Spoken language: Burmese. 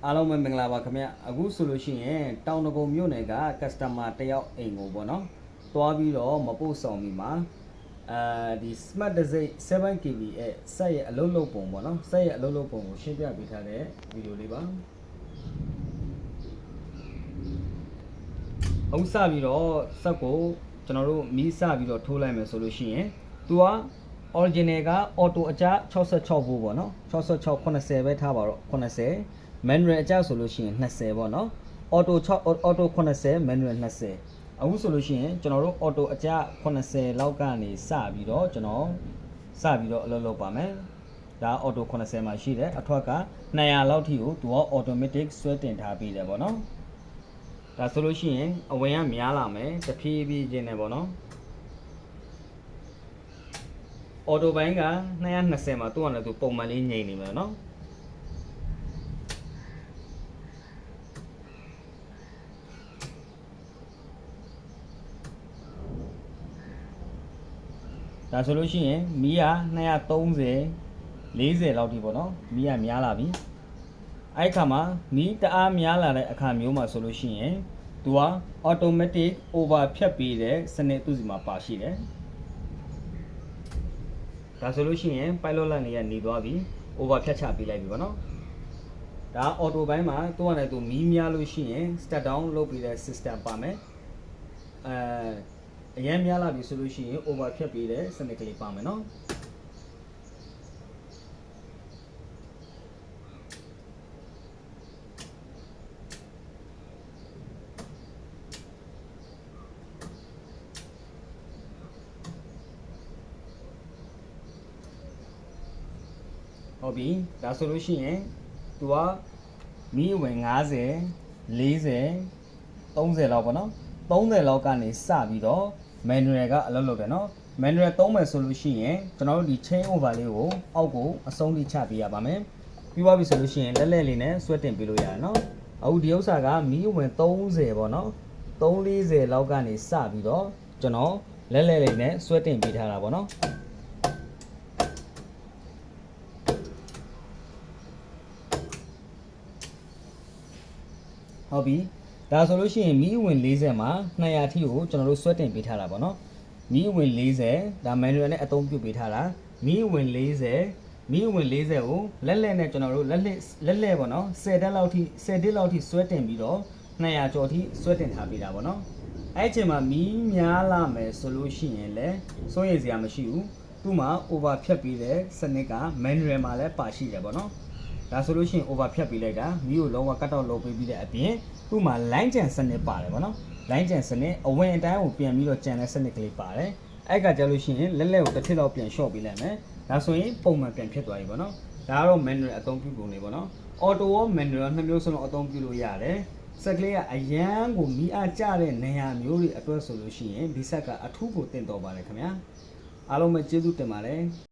အားလုံးပဲမင်္ဂလာပါခင်ဗျအခုဆိုလို့ရှိရင်တောင်တကုံမြို့နယ်က customer တယောက်အိမ်ကိုပေါ့နော်သွားပြီးတော့မပို့ဆောင်ပြီးမှာဒီ smart design 7kb ရဲ့ဆက်ရဲ့အလုပ်လုပ်ပုံပေါ့နော်ဆက်ရဲ့အလုပ်လုပ်ပုံကိုရှင်းပြပေးထားတဲ့ဗီဒီယိုလေးပါအခုစပြီးတော့ဆက်ကိုကျွန်တော်တို့မီးစပြီးတော့ထိုးလိုက်မယ်ဆိုလို့ရှိရင်သူက original က auto အကျ66 volt ပေါ့နော်66 80ပဲထားပါတော့80 manual အကျဆိုလို့ရှိရင်20ပေါ့နော် auto 80 manual 20အခုဆိုလို့ရှိရင်ကျွန်တော်တို့ auto အကျ80လောက်ကနေစပြီးတော့ကျွန်တော်စပြီးတော့အလုပ်လုပ်ပါမယ်ဒါ auto 80မှာရှိတယ်အထွက်က200လောက်ထိကိုသူက automatic ဆွဲတင်ထားပြီးတယ်ပေါ့နော်ဒါဆိုလို့ရှိရင်အဝင်ကများလာမယ်တဖြည်းဖြည်းချင်းနဲ့ပေါ့နော်အော်တိုဘိုင်းက220မှာသူ့အနေနဲ့သူပုံမှန်လေးငြိမ်နေမယ်နော်ဒါဆိုလို့ရှိရင်မီးက230 40လောက်ထိပေါ့နော်မီးကများလာပြီအဲ့ခါမှာမီးတအားများလာတဲ့အခါမျိုးမှာဆိုလို့ရှိရင်သူက automatic over ဖြတ်ပေးတဲ့စနစ်သူ့စီမှာပါရှိတယ်ဒါဆိုလို့ရှိရင် pilot line တွေကနေသွားပြီ over ဖြတ်ချပေးလိုက်ပြီပေါ့နော်ဒါ auto ဘိုင်းမှာသူ့အနေနဲ့သူမီးများလို့ရှိရင် start down လုပ်ပေးတဲ့ system ပါမယ်အရင်များလာပြီဆိုလို့ရှိရင် over ဖြတ်ပေးတဲ့စနစ်ကလေးပါမယ်နော်ဟုတ်ပြီဒါဆိုလို့ရှိရင်သူကမီးဝင်50 40 30လောက်ပေါ့နော်30လောက်ကနေစပြီးတော့ manual ကအလုပ်လုပ်တယ်နော် manual သုံးမယ်ဆိုလို့ရှိရင်ကျွန်တော်တို့ဒီ chain over လေးကိုအောက်ကိုအဆုံးထိချပေးရပါမယ်ပြီးသွားပြီဆိုလို့ရှိရင်လက်လက်လေးနဲ့ဆွဲတင်ပေးလို့ရတယ်နော်အခုဒီဥစ္စာကမီးဝင်30ပေါ့နော်340လောက်ကနေစပြီးတော့ကျွန်တော်လက်လက်လေးနဲ့ဆွဲတင်ပေးထားတာပေါ့နော်ဟုတ်ပြီဒါဆိုလို့ရှိရင်မီးဝင်40မှာ200ထိကိုကျွန်တော်တို့ဆွဲတင်ပေးထားတာပေါ့နော်မီးဝင်40ဒါ manual နဲ့အသုံးပြုပေးထားတာမီးဝင်40ကိုလက်လက်နဲ့ကျွန်တော်တို့လက်လက်ပေါ့နော်10တက်လောက်ထိ10တက်လောက်ထိဆွဲတင်ပြီးတော့200ကျော်ထိဆွဲတင်ထားပေးတာပေါ့နော်အဲ့အချိန်မှာမီးများလာမယ်ဆိုလို့ရှိရင်လည်းစိုးရိမ်စရာမရှိဘူးသူ့မှာ over ဖြတ်ပေးတဲ့စနစ်က manual မှာလည်းပါရှိတယ်ပေါ့နော်ဒါဆိုလို့ရှိရင် over ဖြတ်ပေးလိုက်တာမီးကိုလုံးဝ cut off လုပ်ပေးပြီးတဲ့အပြင်သူ့မှာ line ကြံစနစ်ပါတယ်ဗောနော် line ကြံစနစ်အဝင်အတိုင်းကိုပြန်ပြီးတော့ကြံတဲ့စနစ်ကလေးပါတယ်အဲ့ကကြလို့ရှိရင်လက်လက်ကိုတစ်ထစ်လောက်ပြန် short ပေးလိုက်မယ်ဒါဆိုရင်ပုံမှန်ပြန်ဖြစ်သွားပြီဗောနော်ဒါကတော့ manual အသုံးပြုပုံလေးဗောနော် auto ရော manual နှစ်မျိုးစလုံးအသုံးပြုလို့ရတယ်ဆက်ကလေးကအရန်ကိုမီးအားကျတဲ့နေရာမျိုးတွေအတွက်ဆိုလို့ရှိရင်ဒီဆက်ကအထူးကိုတင်တော်ပါတယ်ခင်ဗျာအားလုံးပဲကျေးဇူးတင်ပါတယ်